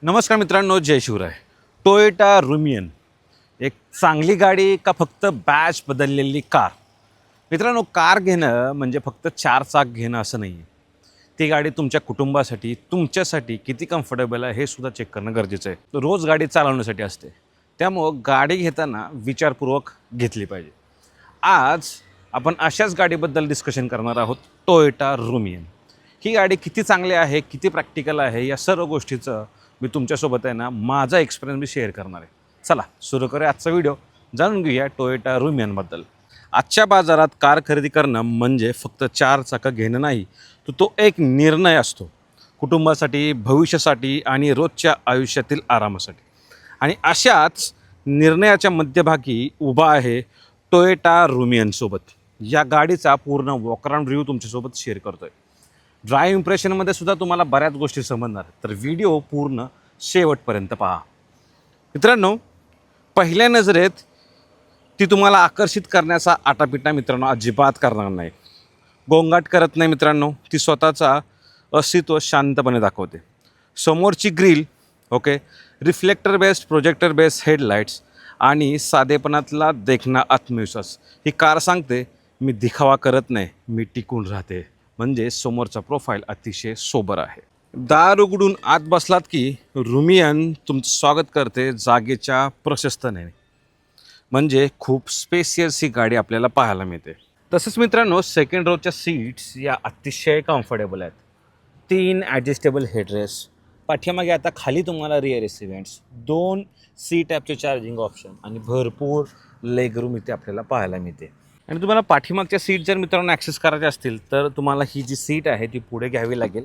नमस्कार मित्रांनो, जय Shivray. Toyota Rumion एक चांगली गाडी का फक्त बॅच बदललेली कार? मित्रांनो, कार घेणं म्हणजे फक्त चार चाक घेणं असं नाही आहे. ती गाडी तुमच्या कुटुंबासाठी, तुमच्यासाठी किती कम्फर्टेबल आहे हे सुद्धा चेक करणं गरजेचं आहे. रोज गाडी चालवण्यासाठी असते, त्यामुळं गाडी घेताना विचारपूर्वक घेतली पाहिजे. आज आपण अशाच गाडीबद्दल डिस्कशन करणार आहोत, टोयोटा रुमियन. ही गाडी किती चांगली आहे, किती प्रॅक्टिकल आहे, या सर्व गोष्टीचं मी तुमच्यासोबत आहे ना माझा एक्सपिरियन्स मी शेअर करणार आहे. चला सुरू करूया आजचा व्हिडिओ. जाणून घेऊया टोयोटा रुमियनबद्दल. आजच्या बाजारात कार खरेदी करणं म्हणजे फक्त चार चाकं घेणं नाही, तर तो एक निर्णय असतो कुटुंबासाठी, भविष्यासाठी आणि रोजच्या आयुष्यातील आरामासाठी. आणि अशाच निर्णयाच्या मध्यभागी उभा आहे टोयोटा रुमियनसोबत. या गाडीचा पूर्ण वॉकअराउंड रिव्ह्यू तुमच्यासोबत शेअर करतो आहे. ड्राईव्ह इम्प्रेशनमध्ये सुद्धा तुम्हाला बऱ्याच गोष्टी समजणार, तर व्हिडिओ पूर्ण शेवटपर्यंत पहा. मित्रांनो, पहिल्या नजरेत ती तुम्हाला आकर्षित करण्याचा आटापिटा मित्रांनो अजिबात करणार नाही, गोंगाट करत नाही. मित्रांनो, ती स्वतःचा अस्तित्व शांतपणे दाखवते. समोरची grill, okay, reflector based, projector based headlights आणि साधेपणातला देखणा आत्मविश्वास. ही कार सांगते, मी दिखावा करत नाही, मी टिकून राहते. म्हणजे समोरचा प्रोफाईल अतिशय सोबर आहे. दार उघडून आत बसलात की रुमियन तुमचं स्वागत करते जागेच्या प्रशस्ततेने. म्हणजे खूप स्पेसियस ही गाडी आपल्याला पाहायला मिळते. तसंच मित्रांनो, सेकंड रोच्या सीट्स या अतिशय कम्फर्टेबल आहेत. 3 ॲडजस्टेबल हेडरेस्ट, पाठीमागे आता खाली तुम्हाला रिअर एसी व्हेंट्स, 2 सी टाईपचे चार्जिंग ऑप्शन आणि भरपूर लेग रूम इथे आपल्याला पाहायला मिळते. आणि तुम्हाला पाठीमागच्या सीट जर मित्रांनो ॲक्सेस करायचे असतील तर तुम्हाला ही जी सीट आहे ती पुढे घ्यावी लागेल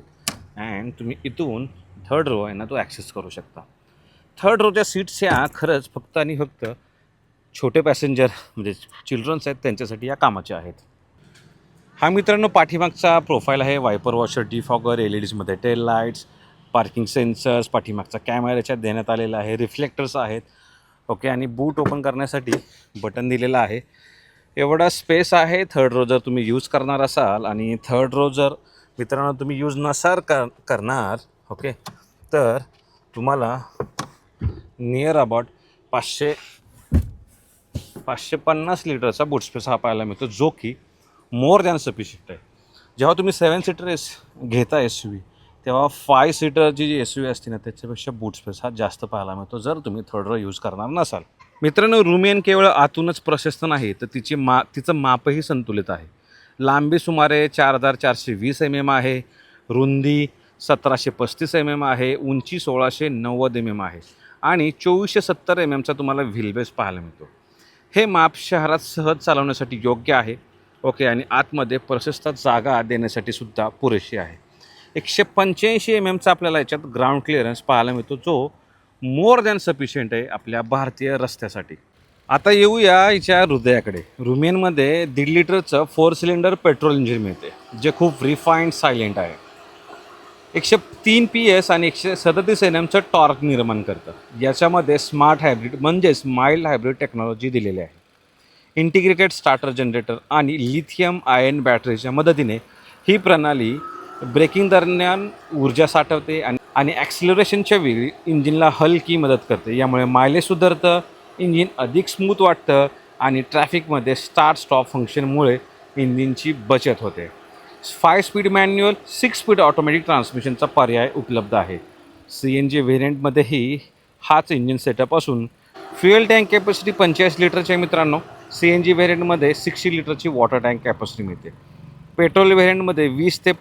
अँड तुम्ही इथून थर्ड रो आहे ना तो ॲक्सेस करू शकता. थर्ड रोच्या सीट्स ह्या खरंच फक्त आणि फक्त छोटे पॅसेंजर म्हणजे चिल्ड्रन्स आहेत त्यांच्यासाठी या कामाचे आहेत. हा मित्रांनो पाठीमागचा प्रोफाईल आहे. वायपर वॉशर, डिफॉगर, LEDsमध्ये टेल लाईट्स, पार्किंग सेन्सर्स, पाठीमागचा कॅमेरा याच्यात देण्यात आलेला आहे, रिफ्लेक्टर्स आहेत, ओके. आणि बूट ओपन करण्यासाठी बटन दिलेलं आहे. एवढा स्पेस आहे. थर्ड रो जर तुम्ही यूज करणार असाल आणि थर्ड रो जर मित्रांनो तुम्ही यूज नसाल करणार, ओके, तर तुम्हाला नियर अबाउट 550 लिटरचा बूट स्पेस हा पाहायला मिळतो, जो की मोर दॅन सफिशियंट आहे. जेव्हा तुम्ही 7 सीटर घेता SUV, तेव्हा 5 सीटरची जी SUV असते ना त्याच्यापेक्षा बूट स्पेस हा जास्त पाहायला मिळतो जर तुम्ही थर्ड रो यूज करणार नसाल. मित्रांनो, रुमियन केवळ आतूनच प्रशस्त नाही तर तिचं मापही संतुलित आहे. लांबी सुमारे 4420 mm आहे, रुंदी 1735 mm आहे, उंची 1690 mm आहे आणि 2470 mmचा तुम्हाला व्हीलबेस पाहायला मिळतो. हे माप शहरात सहज चालवण्यासाठी योग्य आहे, ओके. आणि आतमध्ये प्रशस्त जागा देण्यासाठी सुद्धा पुरेशी आहे. 185 mmचा आपल्याला याच्यात ग्राउंड क्लिअरन्स पाहायला मिळतो, जो मोर दॅन सफिशियंट आहे आपल्या भारतीय रस्त्यासाठी. आता येऊया हिच्या हृदयाकडे. रुमियनमध्ये 1.5 लिटरचं 4 सिलेंडर पेट्रोल इंजिन मिळते, जे खूप रिफाईंड सायलेंट आहे. 103 PS आणि 137 Nmचं टॉर्क निर्माण करतं. याच्यामध्ये स्मार्ट हायब्रिड म्हणजेच माइल्ड हायब्रिड टेक्नॉलॉजी दिलेली आहे. इंटिग्रेटेड स्टार्टर जनरेटर आणि लिथियम आयन बॅटरीच्या मदतीने ही प्रणाली ब्रेकिंग दरम्यान ऊर्जा साठवते आणि ॲक्सिलरेशनच्या वेळी इंजिनला हलकी मदत करते. यामुळे मायलेज सुधारतं, इंजिन अधिक स्मूथ वाटतं आणि ट्रॅफिकमध्ये स्टार्ट स्टॉप फंक्शनमुळे इंजिनची बचत होते. 5 स्पीड मॅन्युअल, 6 स्पीड ऑटोमॅटिक ट्रान्समिशनचा पर्याय उपलब्ध आहे. CNG व्हेरियंटमध्येही हाच इंजिन सेटअप असून फ्युएल टँक कॅपॅसिटी 45 लिटरची आहे. मित्रांनो, CNG व्हेरियंटमध्ये 60 लिटरची वॉटर टँक कॅपॅसिटी मिळते. पेट्रोल व्हेरियंटमध्ये 20 ते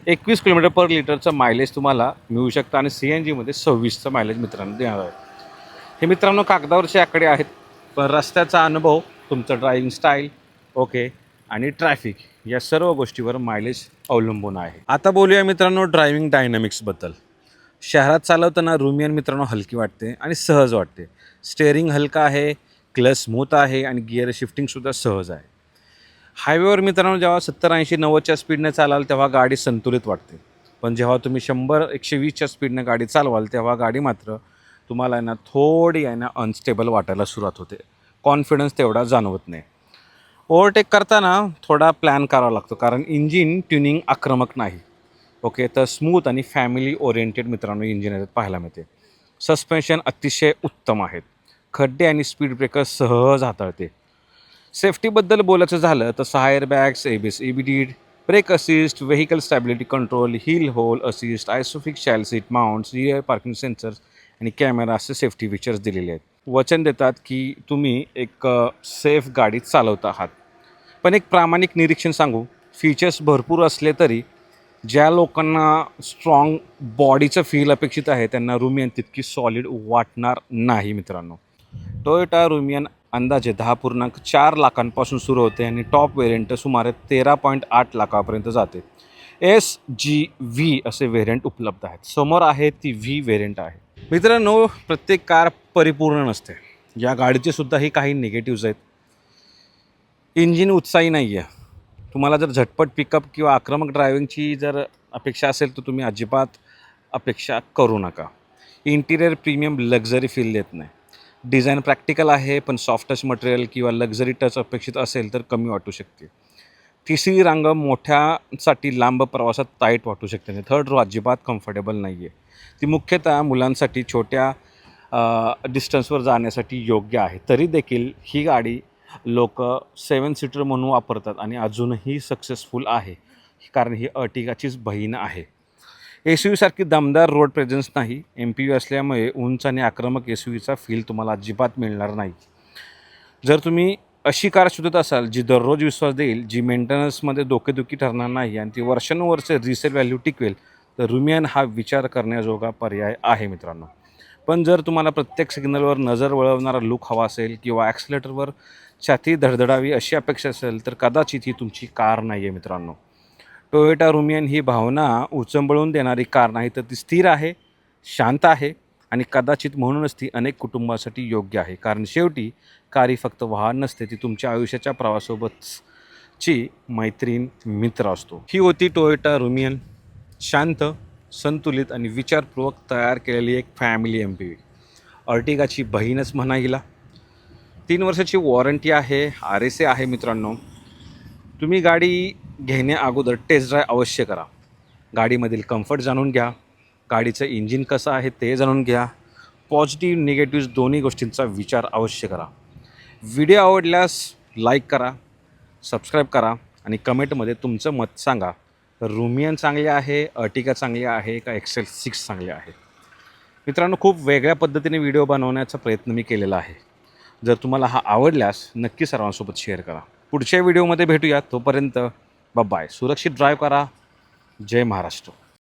21 किलोमीटर पर लिटरचं मायलेज तुम्हाला मिळू शकतं आणि CNGमध्ये 26चं मायलेज मित्रांनो देणार आहे. हे मित्रांनो कागदावरचे आकडे आहेत, पण रस्त्याचा अनुभव, तुमचं ड्रायव्हिंग स्टाईल, ओके, आणि ट्रॅफिक या सर्व गोष्टीवर मायलेज अवलंबून आहे. आता बोलूया मित्रांनो ड्रायव्हिंग डायनॅमिक्सबद्दल. शहरात चालवताना रुमियन मित्रांनो हलकी वाटते आणि सहज वाटते. स्टेअरिंग हलका आहे, क्लच स्मूथ आहे आणि गिअर शिफ्टिंगसुद्धा सहज आहे. हायवेवर मित्रांनो जेव्हा 70-80-90च्या स्पीडने चालाल तेव्हा गाडी संतुलित वाटते, पण जेव्हा तुम्ही 100-120च्या स्पीडने गाडी चालवाल तेव्हा गाडी मात्र तुम्हाला आहे ना थोडी आहे ना अनस्टेबल वाटायला सुरुवात होते. कॉन्फिडन्स तेवढा जाणवत नाही. ओव्हरटेक करताना थोडा प्लॅन करावा लागतो, कारण इंजिन ट्युनिंग आक्रमक नाही. ओके, तर स्मूथ आणि फॅमिली ओरिएंटेड मित्रांनो इंजिन याच्यात पाहायला मिळते. सस्पेन्शन अतिशय उत्तम आहेत. खड्डे आणि स्पीड ब्रेकर सहज हाताळते. सेफ्टीबद्दल बोलायचं झालं तर 6 airbags, ABS, EBD, brake assist, vehicle stability control, hill hold assist, isofix child seat mounts, rear parking sensors आणि कॅमेरा असे सेफ्टी फीचर्स दिलेले आहेत. वचन देतात की तुम्ही एक सेफ गाडी चालवत आहात. पण एक प्रामाणिक निरीक्षण सांगू, फीचर्स भरपूर असले तरी ज्या लोकांना स्ट्रॉंग बॉडीचं फील अपेक्षित आहे त्यांना रुमियन तितकी सॉलिड वाटणार नाही मित्रांनो. टोयोटा रुमियन अंदाजे 10.4 लाखांपासून सुरू होते आणि टॉप व्हेरियंट सुमारे 13.8 लाखापर्यंत जाते. SGV असे व्हेरियंट उपलब्ध आहेत. समोर आहे ती V व्हेरियंट आहे. मित्रांनो, प्रत्येक कार परिपूर्ण नसते. या गाडीचे सुद्धाही काही निगेटिव्ज आहेत. इंजिन उत्साही नाही आहे. तुम्हाला जर झटपट पिकअप किंवा आक्रमक ड्रायव्हिंगची जर अपेक्षा असेल तर तुम्ही अजिबात अपेक्षा करू नका. इंटिरियर प्रीमियम लक्झरी फील देत नाही. डिझाईन प्रॅक्टिकल आहे पण सॉफ्ट टच मटेरियल किंवा लक्झरी टच अपेक्षित असेल तर कमी वाटू शकते. तिसरी रांग मोठ्यासाठी लांब प्रवासात टाईट वाटू शकते आणि थर्ड रो अजिबात कम्फर्टेबल नाही आहे. ती मुख्यतः मुलांसाठी छोट्या डिस्टन्सवर जाण्यासाठी योग्य आहे. तरी देखील ही गाडी लोक 7 सीटर म्हणून वापरतात आणि अजूनही सक्सेसफुल आहे कारण ही अर्टिगाचीच बहीण आहे. SUV सारखी दमदार रोड प्रेझेन्स नाही. MPV असल्यामुळे उंच आणि आक्रमक SUVचा फील तुम्हाला अजिबात मिळणार नाही. जर तुम्ही अशी कार शोधत असाल जी दररोज विश्वास देईल, जी मेंटेनन्समध्ये डोकेदुखी ठरणार नाही आणि ती वर्षानुवर्षे रिसेल व्हॅल्यू टिकवेल तर रुमियन हा विचार करण्याजोगा पर्याय आहे मित्रांनो. पण जर तुम्हाला प्रत्येक सिग्नलवर नजर वळवणारा लूक हवा असेल किंवा ॲक्सिलेटरवर छाती धडधडावी अशी अपेक्षा असेल तर कदाचित ही तुमची कार नाही आहे मित्रांनो. टोयोटा रुमियन ही भावना उचंबळून देणारी कार नाही तर ती स्थिर आहे, शांत आहे आणि कदाचित म्हणूनच ती अनेक कुटुंबासाठी योग्य आहे. कारण शेवटी कार ही फक्त वाहन नसते, ती तुमच्या आयुष्याच्या प्रवासासोबतची मैत्रीण, मित्र असतो. ही होती टोयोटा रुमियन, शांत, संतुलित आणि विचारपूर्वक तयार केलेली एक फॅमिली MPV. अर्टिगाची बहीणच म्हणा हिला. 3 वर्षाची वॉरंटी आहे, RSA आहे मित्रांनो. तुम्ही गाडी घेण्याअगोदर टेस्ट ड्राईव्ह अवश्य करा. गाडीमधील कम्फर्ट जाणून घ्या, गाडीचं इंजिन कसं आहे ते जाणून घ्या. पॉझिटिव्ह निगेटिव्ह दोन्ही गोष्टींचा विचार अवश्य करा. व्हिडिओ आवडल्यास लाईक करा, सबस्क्राईब करा आणि कमेंटमध्ये तुमचं मत सांगा. रुमियन चांगले आहे, अर्टिगा चांगली आहे का XL6 चांगले आहे. मित्रांनो, खूप वेगळ्या पद्धतीने व्हिडिओ बनवण्याचा प्रयत्न मी केलेला आहे. जर तुम्हाला हा आवडल्यास नक्की सर्वांसोबत शेअर करा. पुढच्या व्हिडिओमध्ये भेटूया. तोपर्यंत बाय. सुरक्षित ड्राईव्ह करा. जय महाराष्ट्र.